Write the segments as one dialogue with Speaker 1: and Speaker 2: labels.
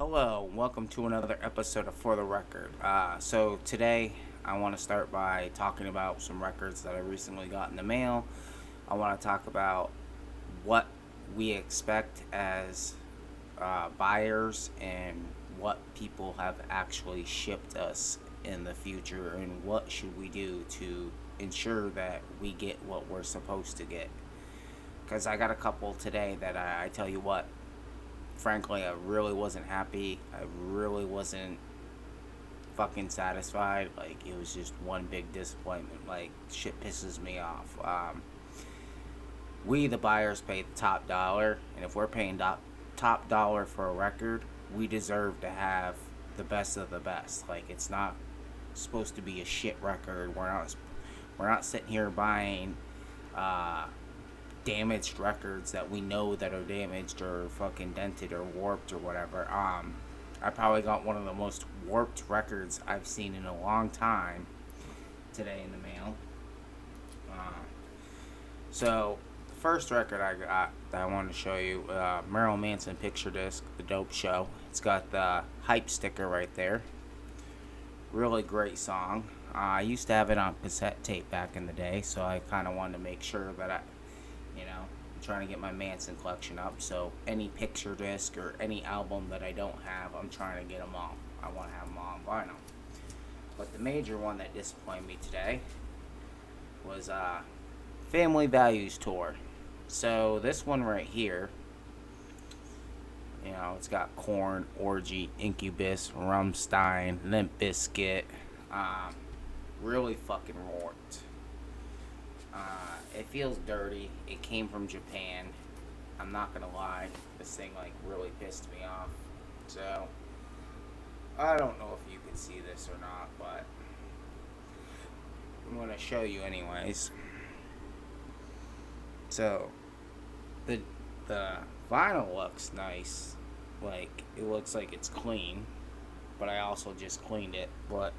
Speaker 1: Hello, welcome to another episode of For the Record. So today I want to start by talking about some records that I recently got in the mail. I want to talk about what we expect as buyers and what people have actually shipped us in the future, and what should we do to ensure that we get what we're supposed to get. Because I got a couple today that I tell you what, frankly, I really wasn't happy. I really wasn't fucking satisfied. Like, it was just one big disappointment. Like, shit pisses me off. We, the buyers, pay the top dollar, and if we're paying top dollar for a record, we deserve to have the best of the best. Like, it's not supposed to be a shit record. We're not sitting here buying damaged records that we know that are damaged or fucking dented or warped or whatever. I probably got one of the most warped records I've seen in a long time today in the mail. So the first record I got that I wanted to show you, Marilyn Manson picture disc, The Dope Show. It's got the hype sticker right there. Really great song. I used to have it on cassette tape back in the day, so I kind of wanted to make sure that I'm trying to get my Manson collection up. So any picture disc or any album that I don't have, I'm trying to get them all. I want to have them all on vinyl. But the major one that disappointed me today was Family Values Tour. So this one right here, it's got Korn, Orgy, Incubus, Rammstein, Limp Bizkit. Really fucking warped. It feels dirty. It came from Japan. I'm not gonna lie. This thing really pissed me off. So I don't know if you can see this or not, but I'm gonna show you anyways. So the vinyl looks nice. Like, it looks like it's clean, but I also just cleaned it. But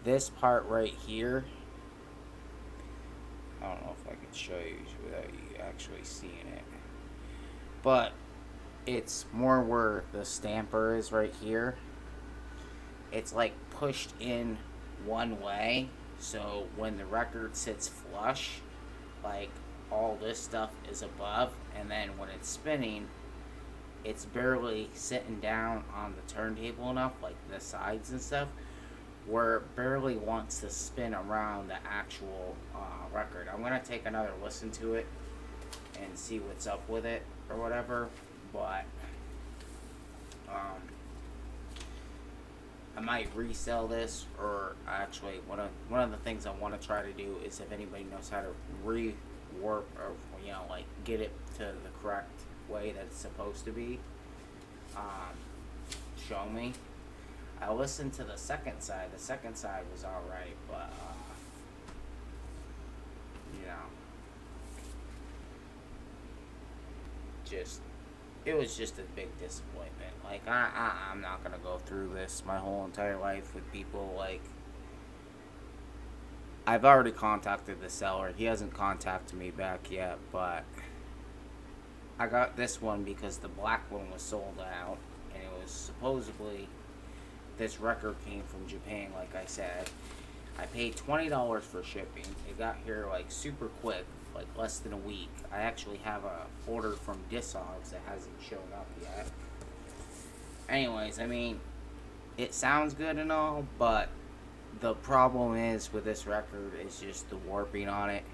Speaker 1: this part right here, I don't know if I can show you without you actually seeing it, but it's more where the stamper is right here. It's like pushed in one way, so when the record sits flush, like, all this stuff is above, and then when it's spinning, it's barely sitting down on the turntable enough, like the sides and stuff, where it barely wants to spin around the actual record. I'm going to take another listen to it and see what's up with it or whatever, but I might resell this, or actually one of the things I want to try to do is, if anybody knows how to rewarp or get it to the correct way that it's supposed to be, show me. I listened to the second side. The second side was alright, but it was just a big disappointment. Like, I'm not gonna go through this my whole entire life with people. Like, I've already contacted the seller. He hasn't contacted me back yet, but I got this one because the black one was sold out, and it was supposedly, this record came from Japan, like I said. I paid $20 for shipping. It got here super quick, like less than a week. I actually have a order from Discogs that hasn't shown up yet. Anyways, it sounds good and all, but the problem is with this record is just the warping on it.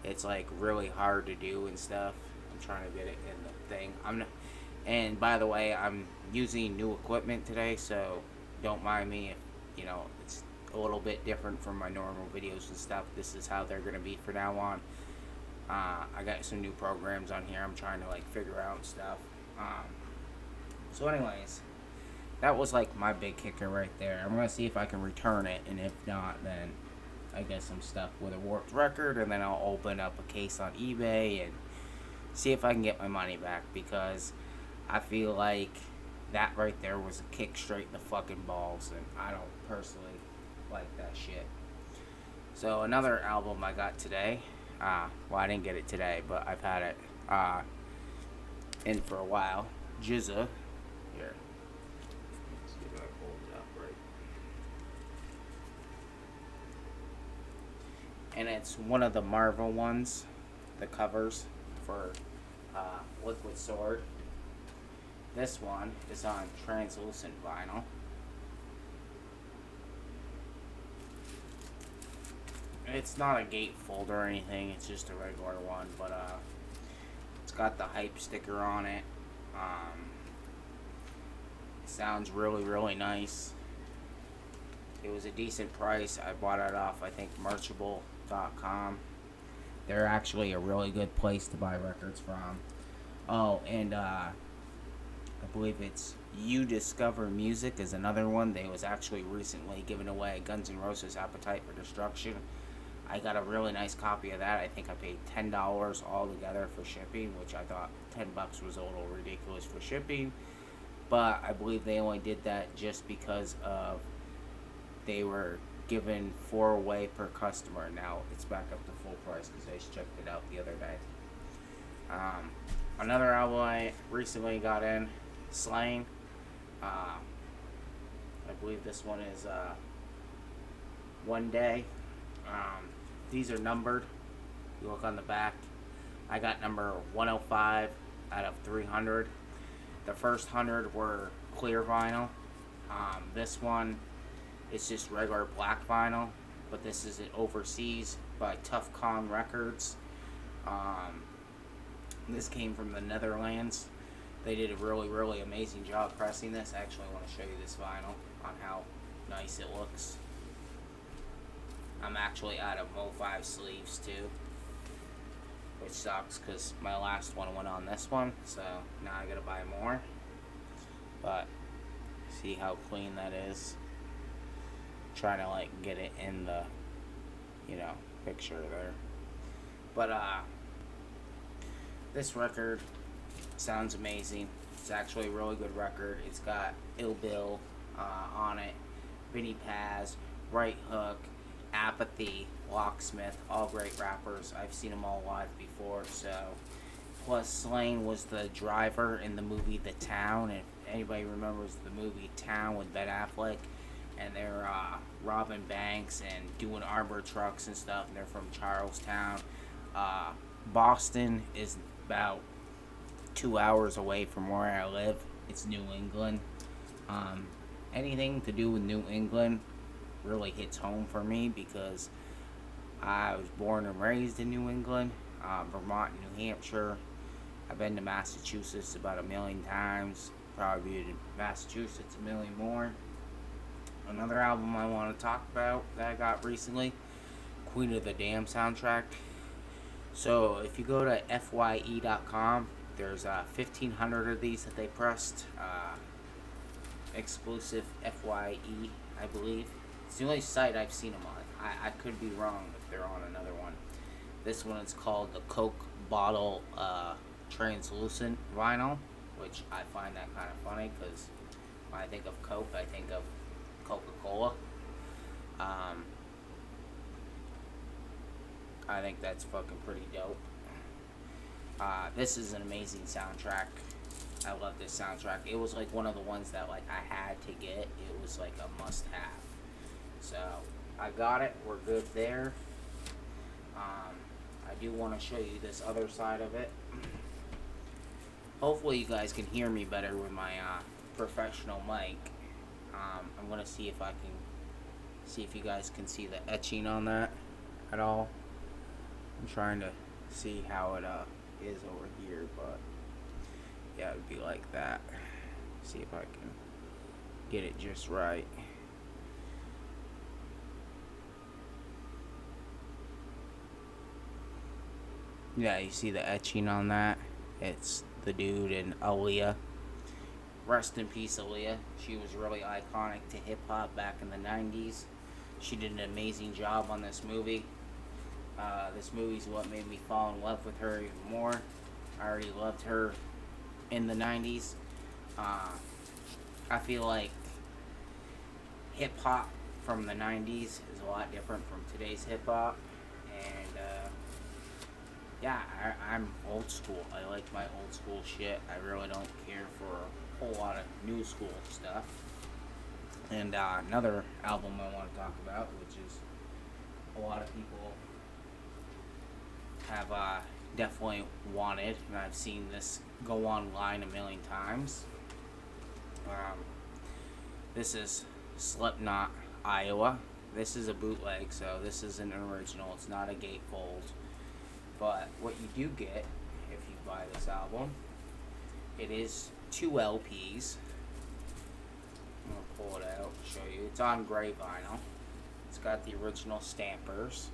Speaker 1: It's really hard to do and stuff. I'm trying to get it in the thing. And by the way, I'm using new equipment today, so don't mind me if it's a little bit different from my normal videos and stuff. This is how they're gonna be from now on. I got some new programs on here I'm trying to figure out stuff. So anyways, that was my big kicker right there. I'm gonna see if I can return it, and if not, then I guess I'm stuck with a warped record, and then I'll open up a case on eBay and see if I can get my money back, because I feel like that right there was a kick straight in the fucking balls, and I don't personally like that shit. So another album I got today, well, I didn't get it today, but I've had it in for a while. Jizza, here, and it's one of the Marvel ones, the covers for Liquid Sword. This one is on translucent vinyl. It's not a gatefold or anything, it's just a regular one, but it's got the hype sticker on it. Sounds really, really nice. It was a decent price. I bought it off, I think, Merchable.com. They're actually a really good place to buy records from. Oh, and I believe it's You Discover Music is another one. They was actually recently giving away Guns N' Roses Appetite for Destruction. I got a really nice copy of that. I think I paid $10 altogether for shipping, which I thought $10 was a little ridiculous for shipping. But I believe they only did that just because of they were given 4 away per customer. Now it's back up to full price because I just checked it out the other day. Another album I recently got in, Slang. I believe this one is One Day. These are numbered. You look on the back. I got number 105 out of 300. The first 100 were clear vinyl. This one is just regular black vinyl, but this is it overseas by Tough Kong Records. This came from the Netherlands. They did a really, really amazing job pressing this. I actually want to show you this vinyl on how nice it looks. I'm actually out of Mo5 sleeves too, which sucks because my last one went on this one, so now I gotta buy more. But see how clean that is. Trying to like get it in the, picture there. But this record sounds amazing. It's actually a really good record. It's got Ill Bill on it, Vinnie Paz, Right Hook, Apathy, Locksmith, all great rappers. I've seen them all live before, so. Plus, Slane was the driver in the movie The Town. If anybody remembers the movie Town with Ben Affleck, and they're robbing banks and doing armored trucks and stuff, and they're from Charlestown. Boston is about 2 hours away from where I live. It's New England. Anything to do with New England really hits home for me because I was born and raised in New England, Vermont and New Hampshire. I've been to Massachusetts about 1,000,000 times, probably been to Massachusetts 1,000,000 more. Another album I want to talk about that I got recently, Queen of the Dam soundtrack. So if you go to fye.com, there's 1,500 of these that they pressed, exclusive FYE, I believe. It's the only site I've seen them on. I could be wrong if they're on another one. This one is called the Coke Bottle Translucent Vinyl, which I find that kind of funny because when I think of Coke, I think of Coca-Cola. I think that's fucking pretty dope. This is an amazing soundtrack. I love this soundtrack. It was like one of the ones that like I had to get. It was like a must-have. So I got it. We're good there. I do want to show you this other side of it. Hopefully you guys can hear me better with my professional mic. I'm gonna see if you guys can see the etching on that at all. I'm trying to see how it is over here, but yeah, it would be like that. See if I can get it just right. Yeah, you see the etching on that? It's the dude and Aaliyah. Rest in peace, Aaliyah. She was really iconic to hip-hop back in the 90s. She did an amazing job on this movie. This movie's what made me fall in love with her even more. I already loved her in the 90s. I feel like hip-hop from the 90s is a lot different from today's hip-hop. And, yeah, I'm old school. I like my old school shit. I really don't care for a whole lot of new school stuff. And another album I want to talk about, which is a lot of people have definitely wanted, and I've seen this go online a million times. Um, this is Slipknot, Iowa. This is a bootleg, so this isn't an original. It's not a gatefold. But what you do get if you buy this album, it is 2 LPs. I'm gonna pull it out and show you. It's on gray vinyl. It's got the original stampers.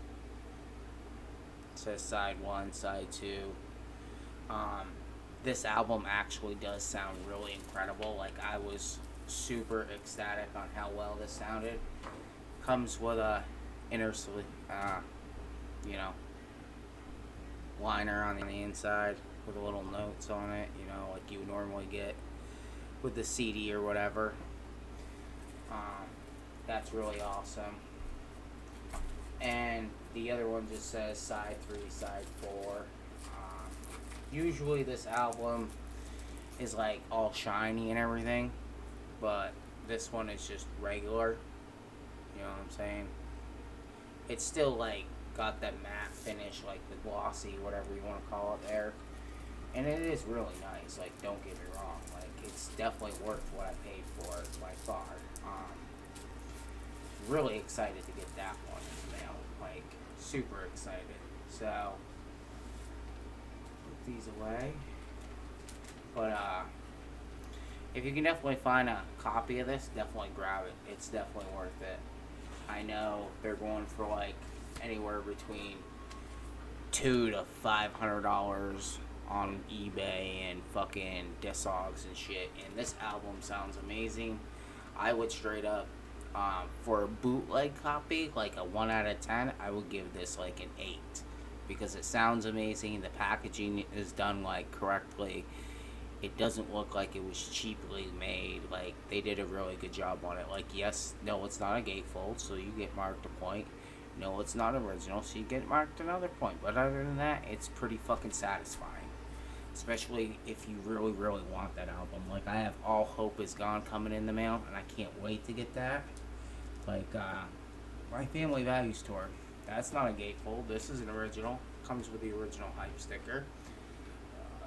Speaker 1: It says side 1, side 2. This album actually does sound really incredible. Like, I was super ecstatic on how well this sounded. Comes with a inner sleeve, liner on the inside with little notes on it, like you would normally get with the CD or whatever. That's really awesome. And the other one just says side 3, side 4. Usually this album is like all shiny and everything, but this one is just regular. You know what I'm saying? It's still like got that matte finish, like the glossy, whatever you want to call it there. And it is really nice. Like, don't get me wrong. Like, it's definitely worth what I paid for it by far. Really excited to get that one in the mail. Like, super excited. So, put these away. But, if you can definitely find a copy of this, definitely grab it. It's definitely worth it. I know they're going for like anywhere between $200 to $500 on eBay and fucking Discogs and shit. And this album sounds amazing. I would straight up, for a bootleg copy, like a 1 out of 10, I would give this like an 8 because it sounds amazing. The packaging is done like correctly. It doesn't look like it was cheaply made. Like, they did a really good job on it. Like, yes, no, it's not a gatefold, so you get marked a point. No, it's not original, so you get marked another point. But other than that, it's pretty fucking satisfying. Especially if you really, really want that album. Like, I have All Hope Is Gone coming in the mail, and I can't wait to get that. Like, my Family Values tour. That's not a gatefold. This is an original. Comes with the original hype sticker.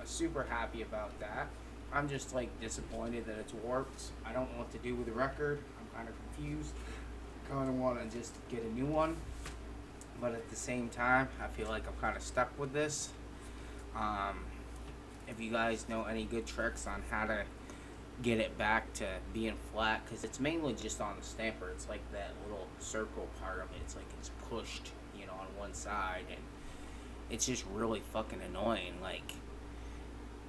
Speaker 1: Super happy about that. I'm just like disappointed that it's warped. I don't know what to do with the record. I'm kind of confused. Kind of want to just get a new one, but at the same time, I feel like I'm kind of stuck with this. If you guys know any good tricks on how to get it back to being flat, because it's mainly just on the stamper. It's like that little circle part of it. It's like it's pushed, on one side, and it's just really fucking annoying. Like,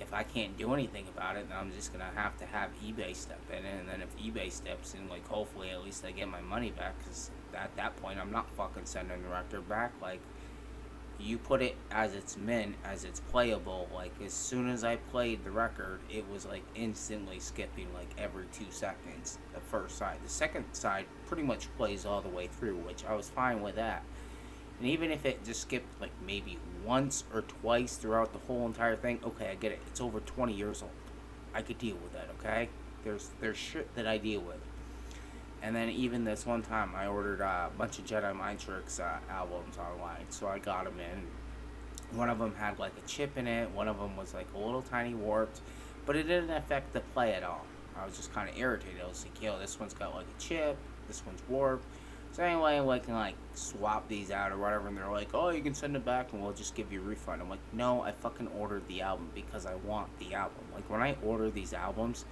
Speaker 1: if I can't do anything about it, then I'm just gonna have eBay step in, and then if eBay steps in, like, hopefully at least I get my money back, because at that point I'm not fucking sending the record back. Like, you put it as it's mint, as it's playable. Like, as soon as I played the record, it was like instantly skipping like every 2 seconds. The first side, the second side pretty much plays all the way through, which I was fine with that. And even if it just skipped like maybe once or twice throughout the whole entire thing, okay, I get it. It's over 20 years old. I could deal with that, okay? There's shit that I deal with. And then even this one time, I ordered a bunch of Jedi Mind Tricks albums online, so I got them in. One of them had like a chip in it. One of them was like a little tiny warped, but it didn't affect the play at all. I was just kind of irritated. I was like, yo, this one's got like a chip. This one's warped. So anyway, we can like swap these out or whatever, and they're like, oh, you can send it back and we'll just give you a refund. I'm like, no, I fucking ordered the album because I want the album. Like, when I order these albums,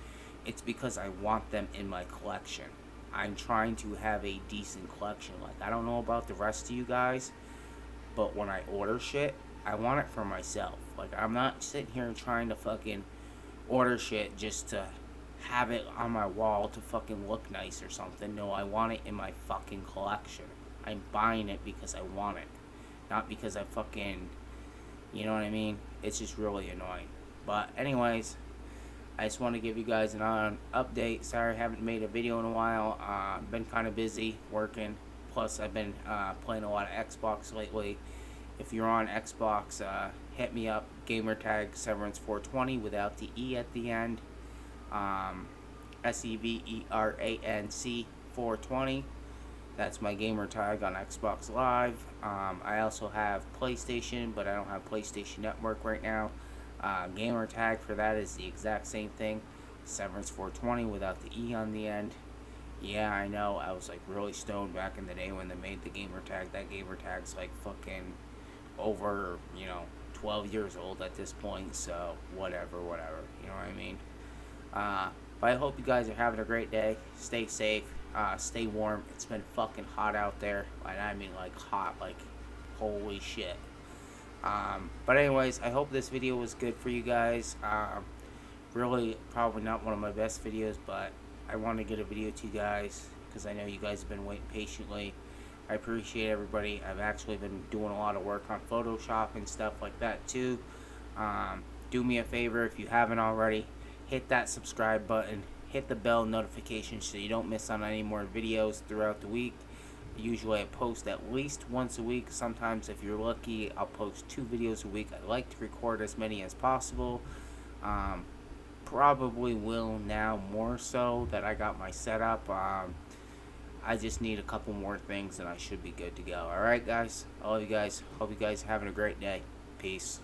Speaker 1: it's because I want them in my collection. I'm trying to have a decent collection. Like, I don't know about the rest of you guys, but when I order shit, I want it for myself. Like, I'm not sitting here trying to fucking order shit just to have it on my wall to fucking look nice or something. No, I want it in my fucking collection. I'm buying it because I want it, not because I fucking, you know what I mean? It's just really annoying. But anyways, I just want to give you guys an update. Sorry I haven't made a video in a while. Been kind of busy working. Plus, I've been playing a lot of Xbox lately. If you're on Xbox, hit me up. Gamertag Severance420 without the E at the end. Severanc 420. That's my gamer tag on Xbox Live. I also have PlayStation, but I don't have PlayStation Network right now. Gamer tag for that is the exact same thing. Severance 420 without the E on the end. Yeah, I know. I was like really stoned back in the day when they made the gamer tag. That gamer tag's like fucking over, 12 years old at this point. So whatever, whatever. You know what I mean? But I hope you guys are having a great day. Stay safe. Stay warm. It's been fucking hot out there. And I mean like hot, like holy shit. But anyways, I hope this video was good for you guys. Really, probably not one of my best videos, but I want to get a video to you guys because I know you guys have been waiting patiently. I appreciate everybody. I've actually been doing a lot of work on Photoshop and stuff like that too. Do me a favor if you haven't already, hit that subscribe button, hit the bell notification so you don't miss on any more videos throughout the week. Usually I post at least once a week. Sometimes if you're lucky, I'll post 2 videos a week. I like to record as many as possible. Probably will now more so that I got my setup. I just need a couple more things and I should be good to go. Alright guys, I love you guys. Hope you guys are having a great day. Peace.